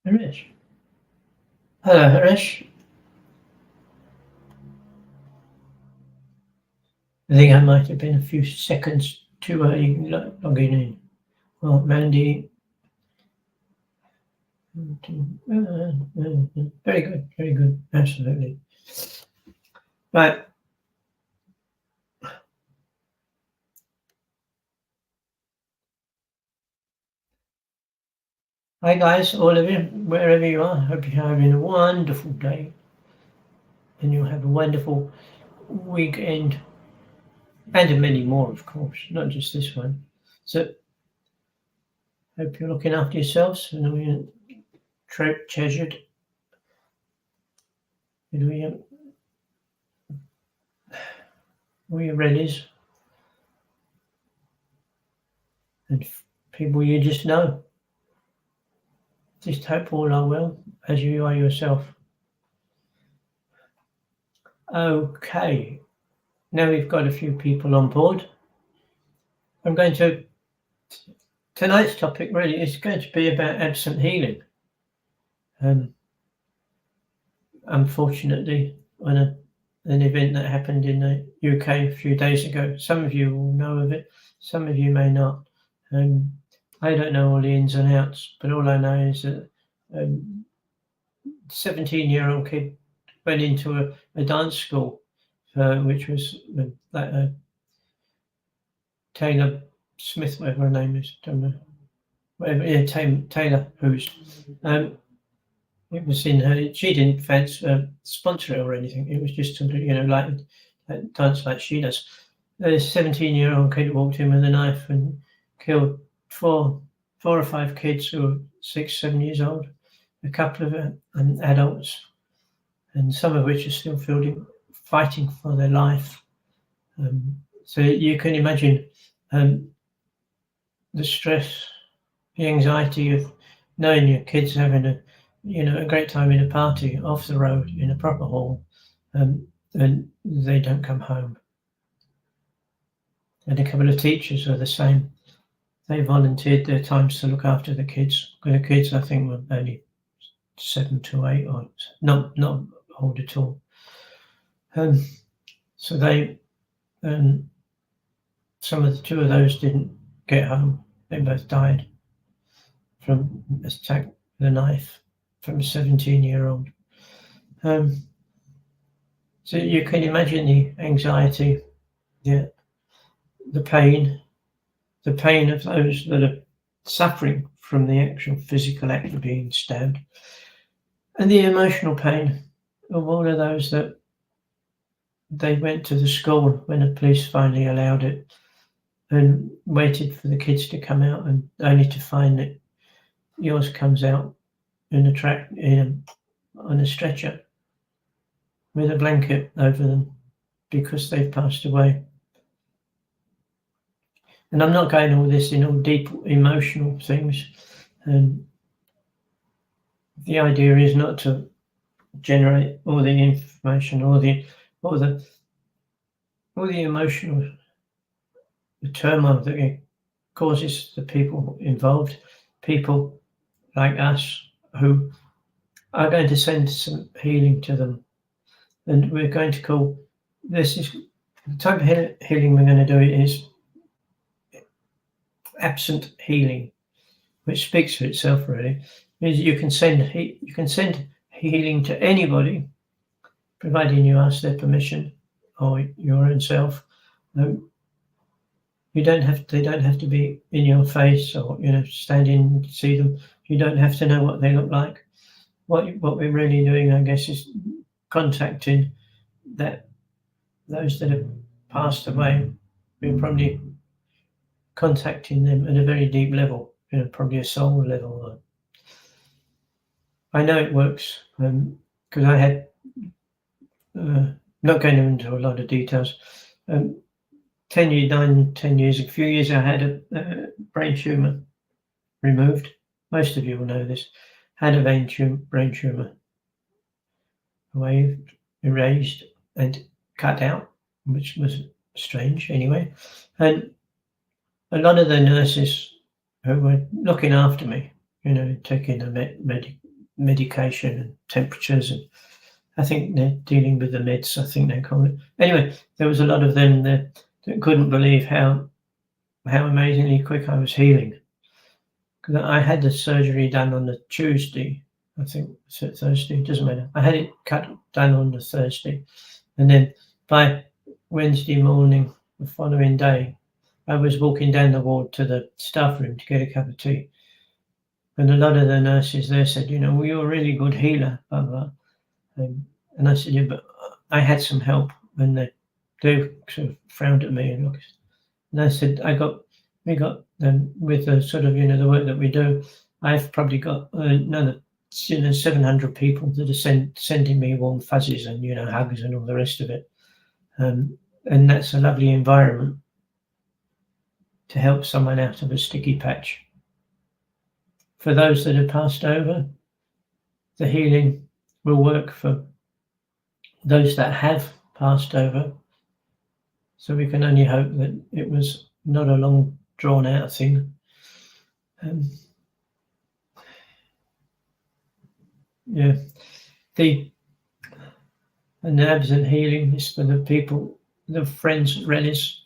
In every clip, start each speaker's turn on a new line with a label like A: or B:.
A: Harish. Hello, Harish. I think I might have been a few seconds too early logging in. Well, Mandy. Very good, very good. Absolutely. Right. Hi, guys, all of you, wherever you are. Hope you're having a wonderful day and you'll have a wonderful weekend and many more, of course, not just this one. So, hope you're looking after yourselves and all your treasured. All your relatives and people you just know. Just hope all are well, as you are yourself. Okay, now we've got a few people on board. I'm going to. Tonight's topic really is going to be about absent healing. Unfortunately, on an event that happened in the UK a few days ago. Some of you will know of it, some of you may not. I don't know all the ins and outs, but all I know is that 17-year-old kid went into a dance school, which was Taylor Smith, whatever her name is, don't know. Whatever, yeah, Taylor, who's it was in her. She didn't fancy sponsor it or anything. It was just like dance like she does. A 17-year-old kid walked in with a knife and killed four or five kids who were 6, 7 years old. A couple of adults, and some of which are still fighting for their life. So you can imagine the stress, the anxiety of knowing your kids having a great time in a party off the road in a proper hall, and they don't come home. And a couple of teachers are the same. They volunteered their times to look after the kids. The kids, I think, were only 7 to 8, or not old at all. So they, two of those didn't get home. They both died from attack with a knife from a 17-year-old. So you can imagine the anxiety, the pain of those that are suffering from the actual physical act of being stabbed, and the emotional pain of all of those that they went to the school when the police finally allowed it and waited for the kids to come out, and only to find that yours comes out in on a stretcher with a blanket over them because they've passed away. And I'm not going all this in all deep emotional things. And the idea is not to generate all the information, all the emotional turmoil that it causes the people involved, people like us who are going to send some healing to them. And we're going to call this is the type of healing we're going to do is absent healing, which speaks for itself really. Means you can send healing to anybody, providing you ask their permission or your own self. They don't have to be in your face or standing to see them. You don't have to know what they look like. What we're really doing, I guess, is contacting those that have passed away. We're probably contacting them at a very deep level, probably a soul level. I know it works because I had, not going into a lot of details, 10 years, a few years, I had a brain tumor removed. Most of you will know this. Had a brain tumor away, erased and cut out, which was strange anyway. And a lot of the nurses who were looking after me taking the medication and temperatures, and I think they're dealing with the meds, I think they call it. Anyway, there was a lot of them there that couldn't believe how amazingly quick I was healing. Because I had the surgery done on the Tuesday, I think, Thursday, doesn't matter. I had it done on the Thursday, and then by Wednesday morning, the following day, I was walking down the ward to the staff room to get a cup of tea. And a lot of the nurses there said, well, you're a really good healer, blah, blah. And I said, yeah, but I had some help. And they sort of frowned at me. And I said, we got with the sort of, the work that we do, I've probably got another 700 people that are sending me warm fuzzies and, hugs and all the rest of it. And that's a lovely environment to help someone out of a sticky patch. For those that have passed over, the healing will work for those that have passed over. So we can only hope that it was not a long drawn out thing. The absent healing is for the people, the friends, relatives,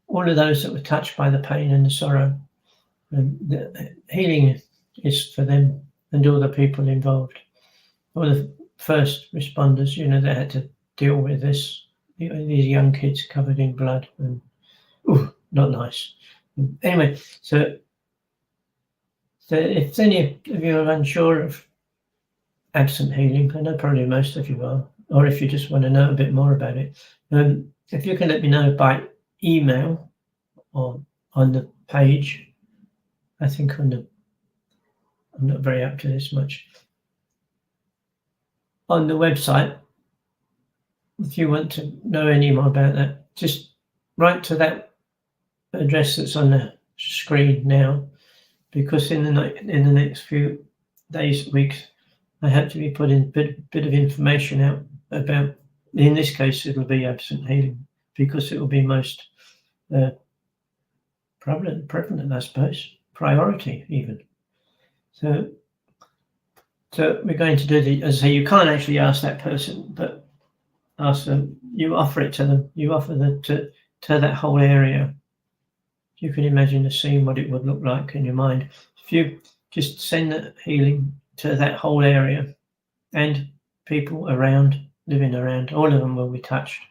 A: all of those that were touched by the pain and the sorrow. The healing is for them and all the people involved. All the first responders, that had to deal with this. These young kids covered in blood and not nice. Anyway, so if any of you are unsure of absent healing, I know probably most of you are, or if you just want to know a bit more about it, if you can let me know by email or on the page. I think I'm not very up to this much. On the website, if you want to know any more about that, just write to that address that's on the screen now, because in the next few days, weeks, I have to be putting a bit of information out about, in this case, it'll be absent healing, because it will be most prevalent, I suppose, priority even. So we're going to do as I say, you can't actually ask that person, but ask them, you offer it to them, you offer them to that whole area. You can imagine the scene, what it would look like in your mind. If you just send the healing to that whole area, and people living around, all of them will be touched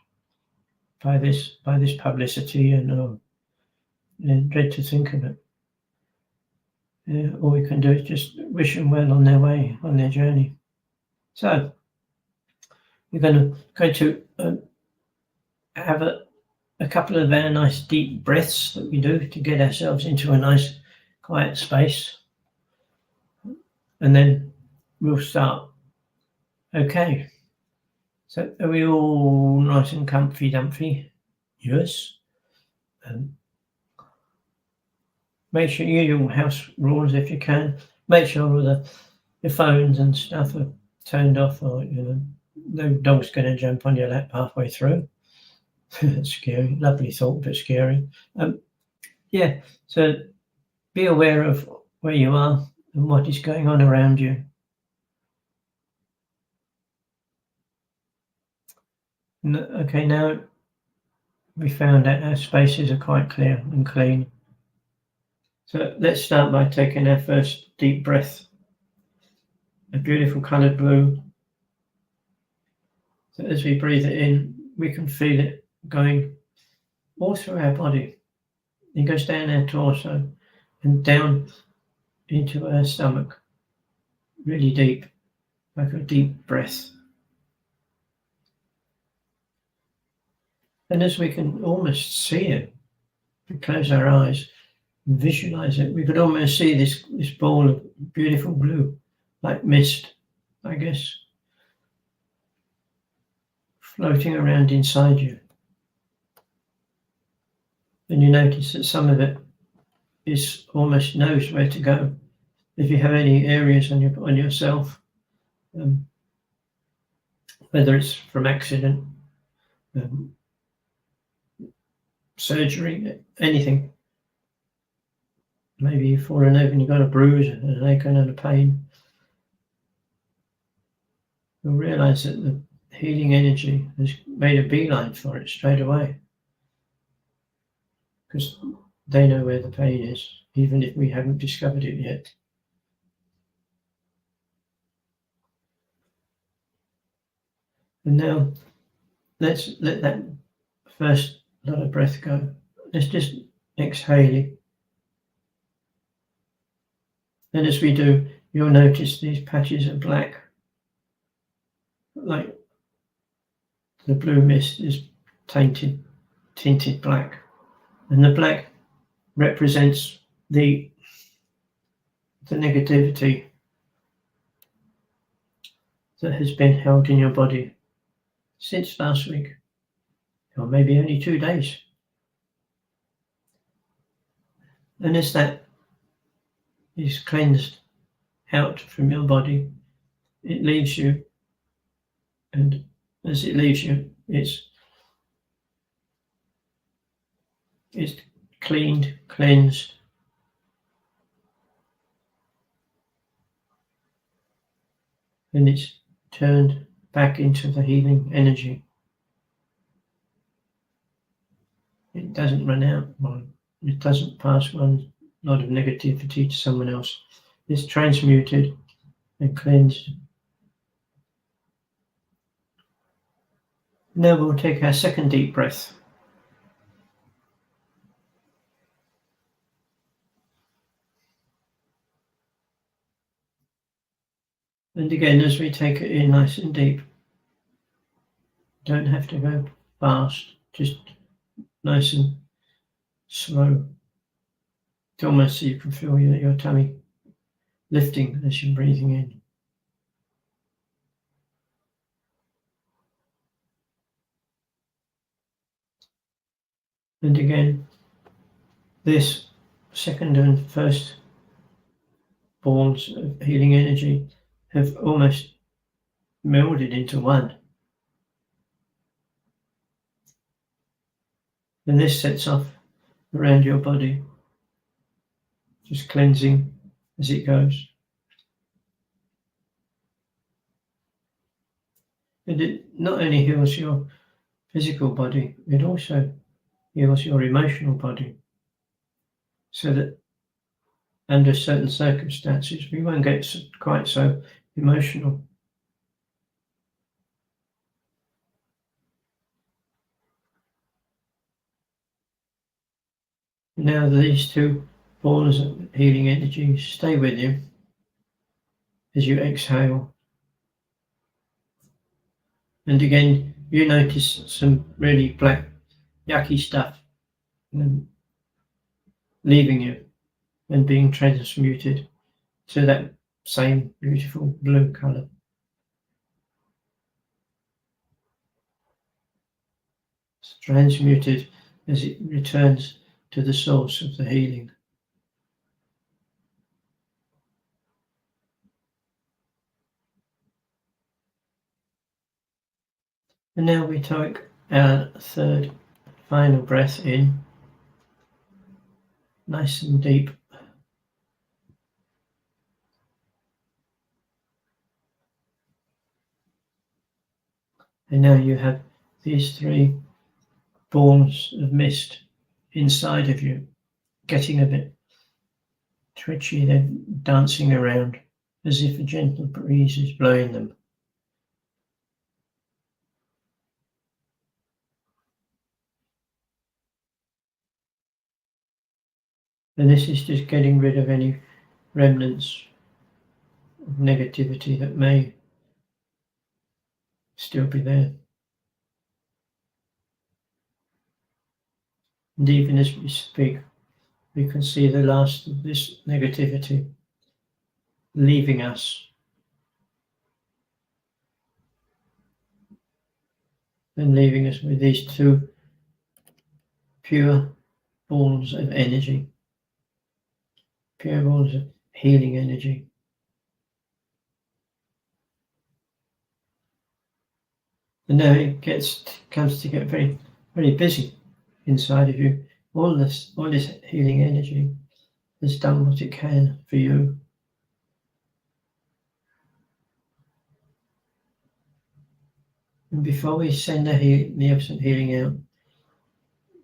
A: by this publicity, and dread to think of it. All we can do is just wish them well on their way, on their journey. So we're going to have a couple of very nice deep breaths that we do to get ourselves into a nice quiet space, and then we'll start. Okay, so are we all nice and comfy? Yes. Make sure you use your house rules if you can. Make sure all your phones and stuff are turned off, or no dog's going to jump on your lap halfway through. Scary, lovely thought, but scary. So be aware of where you are and what is going on around you. Okay, now we found that our spaces are quite clear and clean. So let's start by taking our first deep breath. A beautiful coloured blue. So as we breathe it in, we can feel it going all through our body. It goes down our torso and down into our stomach, really deep, like a deep breath. And as we can almost see it, we close our eyes and visualize it, we could almost see this ball of beautiful blue, like mist, I guess, floating around inside you. And you notice that some of it almost knows where to go. If you have any areas on yourself, whether it's from accident, surgery, anything, maybe you've fallen over and you've got a bruise and an ache and a pain, you'll realise that the healing energy has made a beeline for it straight away, because they know where the pain is, even if we haven't discovered it yet. And now let's let that first lot of breath go. Let's just exhale it. And as we do, you'll notice these patches of black, like the blue mist is tinted black. And the black represents the negativity that has been held in your body since last week, or maybe only 2 days. And as that is cleansed out from your body, it leaves you, and as it leaves you, it's cleaned, cleansed, and it's turned back into the healing energy. It doesn't run out, it doesn't pass one lot of negativity to someone else. It's transmuted and cleansed. Now we'll take our second deep breath. And again, as we take it in nice and deep, don't have to go fast, just nice and slow. It's almost so you can feel your tummy lifting as you're breathing in. And again, this second and first balls of healing energy have almost melded into one. And this sets off around your body, just cleansing as it goes. And it not only heals your physical body, it also heals your emotional body, so that under certain circumstances we won't get quite so emotional. Now these two balls of healing energy stay with you as you exhale. And again, you notice some really black, yucky stuff leaving you and being transmuted to that same beautiful blue colour. It's transmuted as it returns to the source of the healing. And now we take our third, final breath in, nice and deep. And now you have these three balls of mist inside of you, getting a bit twitchy, they're dancing around as if a gentle breeze is blowing them. And this is just getting rid of any remnants of negativity that may still be there. And even as we speak, we can see the last of this negativity leaving us and leaving us with these two pure balls of energy, pure balls of healing energy. And now it comes to get very busy inside of you. All this healing energy has done what it can for you. And before we send the absent healing out,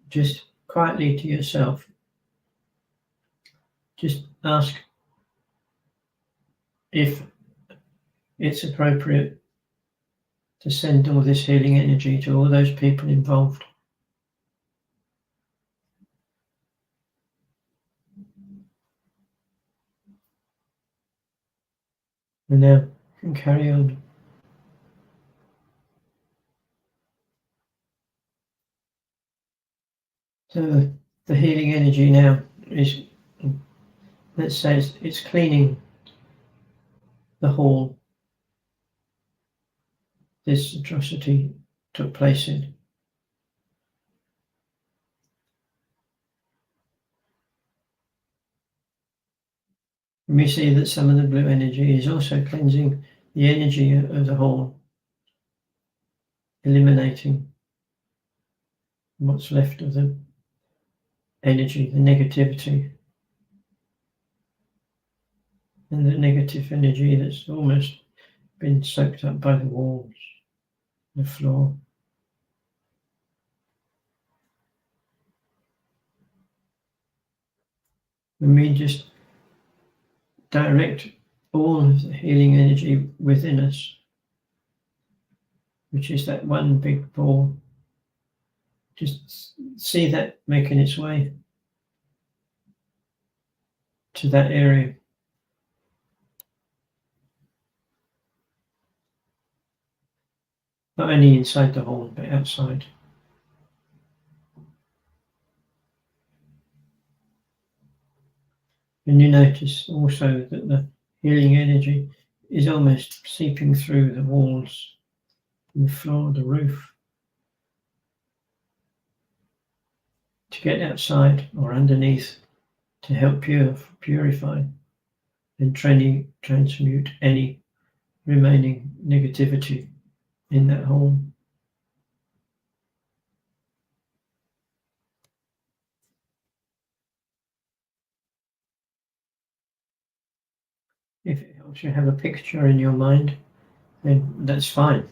A: just quietly to yourself, just ask if it's appropriate to send all this healing energy to all those people involved. And now you can carry on. So the healing energy now is, let's say it's cleaning the hall this atrocity took place in. And we see that some of the blue energy is also cleansing the energy of the hall, eliminating what's left of the energy, the negativity, and the negative energy that's almost been soaked up by the walls, the floor. And we just direct all of the healing energy within us, which is that one big ball. Just see that making its way to that area. Not only inside the hall, but outside. And you notice also that the healing energy is almost seeping through the walls, the floor, the roof, to get outside or underneath to help purify and transmute any remaining negativity in that hole. If it helps you have a picture in your mind, then that's fine.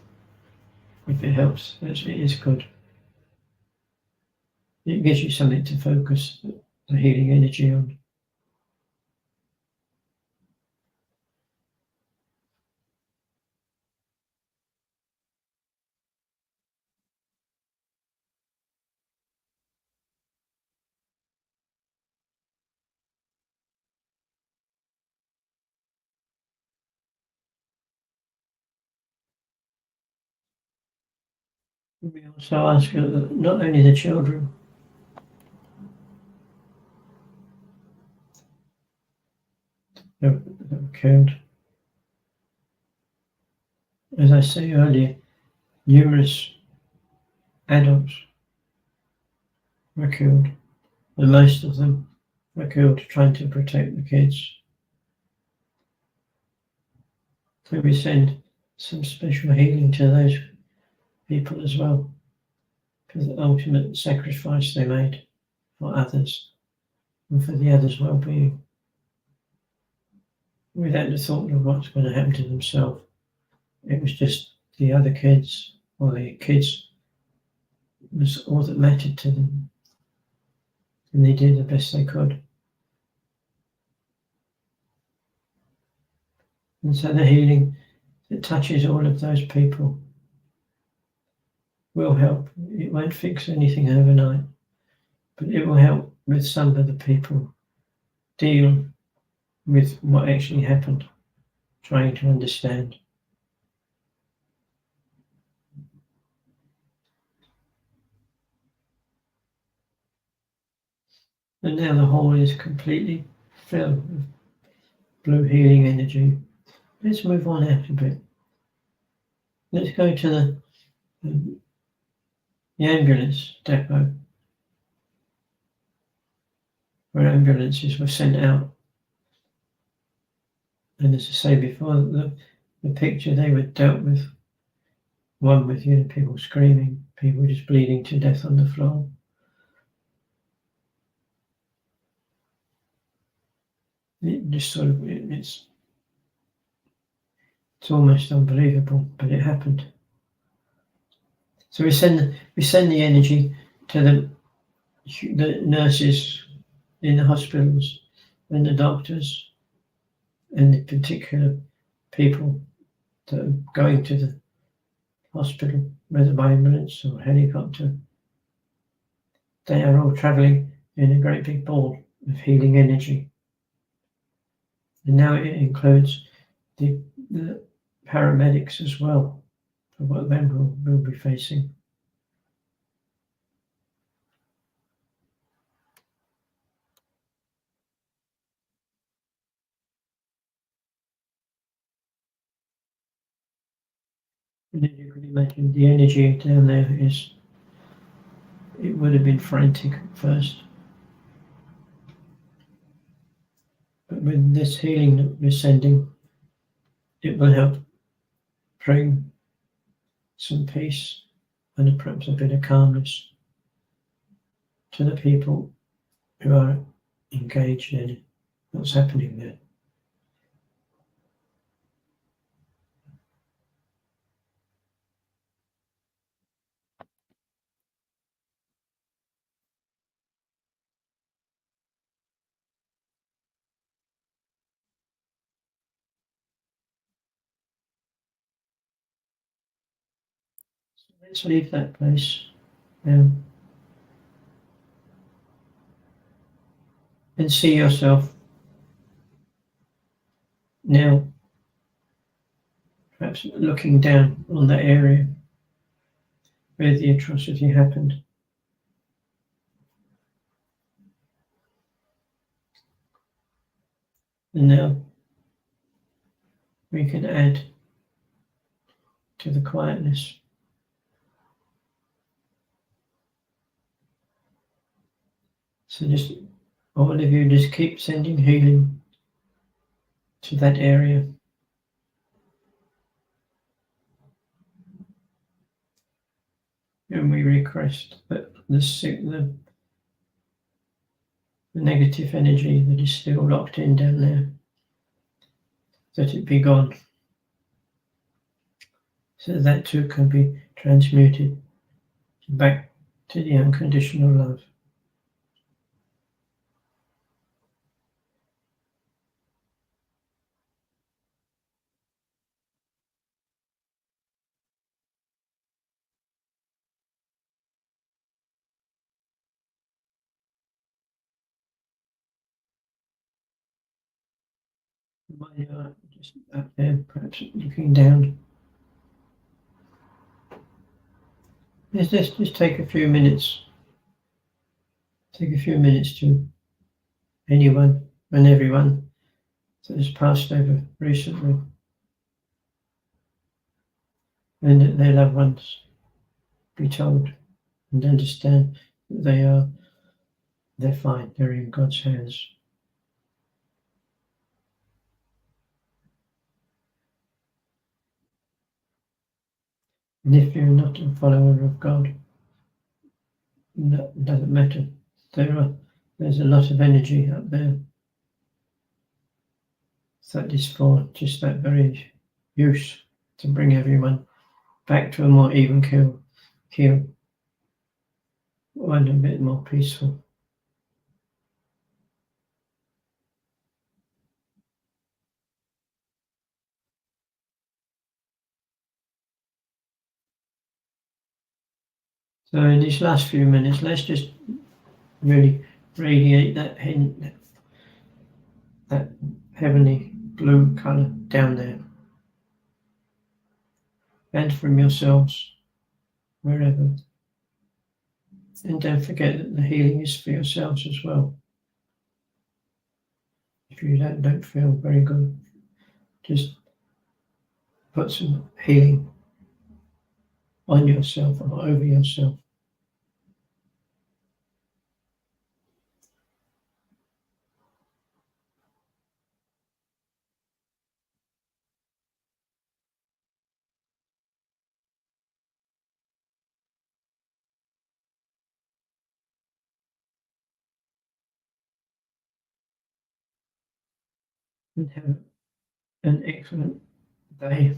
A: If it helps, it is good. It gives you something to focus the healing energy on. We also ask not only the children, that were killed. As I said earlier, numerous adults were killed, and most of them were killed trying to protect the kids. So we send some special healing to those people as well, for the ultimate sacrifice they made for others and for the others' well-being, without the thought of what's going to happen to themselves. It was just the other kids, or the kids was all that mattered to them, and they did the best they could. And so the healing that touches all of those people will help. It won't fix anything overnight, but it will help with some of the people deal with what actually happened, trying to understand. And now the hall is completely filled with blue healing energy. Let's move on out a bit. Let's go to the ambulance depot, where ambulances were sent out. And as I say before, the picture, they were dealt with, one with people screaming, people just bleeding to death on the floor. It just sort of, it's almost unbelievable, but it happened. So we send the energy to the nurses in the hospitals and the doctors and the particular people that are going to the hospital, whether by ambulance or helicopter. They are all travelling in a great big ball of healing energy. And now it includes the paramedics as well, for what they will be facing. And as you can imagine, the energy down there it would have been frantic at first. But with this healing that we're sending, it will help bring some peace and perhaps a bit of calmness to the people who are engaged in what's happening there. So let's leave that place now and see yourself now, perhaps looking down on that area where the atrocity happened. And now we can add to the quietness. So just all of you just keep sending healing to that area. And we request that the negative energy that is still locked in down there, that it be gone. So that too can be transmuted back to the unconditional love. While you are just up there, perhaps looking down, just take a few minutes. Take a few minutes to anyone and everyone that has passed over recently, and that their loved ones be told and understand that they're fine, they're in God's hands. And if you're not a follower of God, it doesn't matter. There's a lot of energy up there that is for just that very use, to bring everyone back to a more even keel, and a bit more peaceful. So in these last few minutes, let's just really radiate that heavenly blue colour down there, and from yourselves, wherever. And don't forget that the healing is for yourselves as well. If you don't feel very good, just put some healing on yourself or over yourself. and have an excellent day.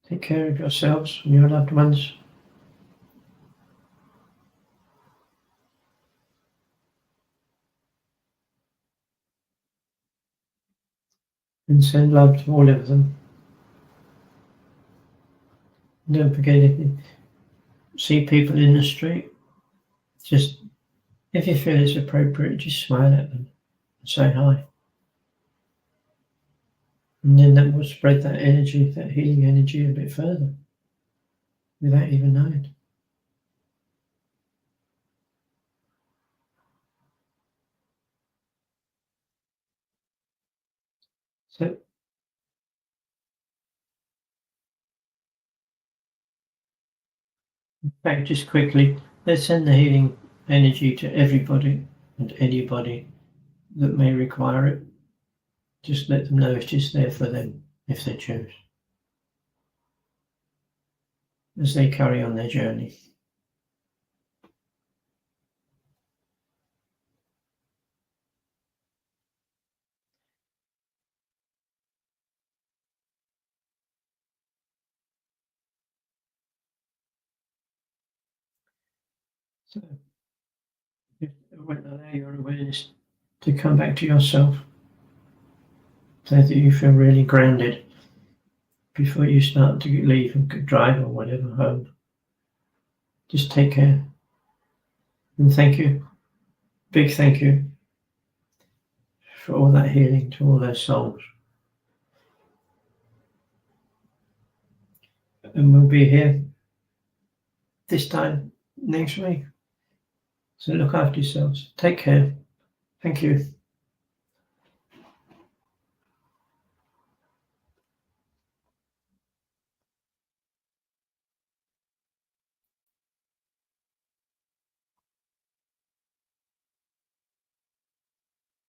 A: Take care of yourselves and your loved ones. And send love to all of them. Don't forget, if you see people in the street, just, if you feel it's appropriate, just smile at them and say hi. And then that will spread that energy, that healing energy, a bit further without even knowing. So, in fact, just quickly, let's send the healing energy to everybody and anybody that may require it. Just let them know it's just there for them if they choose, as they carry on their journey. So, if allow your awareness to come back to yourself, so that you feel really grounded before you start to leave and drive or whatever home. Just take care. And thank you. Big thank you for all that healing to all those souls. And we'll be here this time next week. So look after yourselves. Take care. Thank you.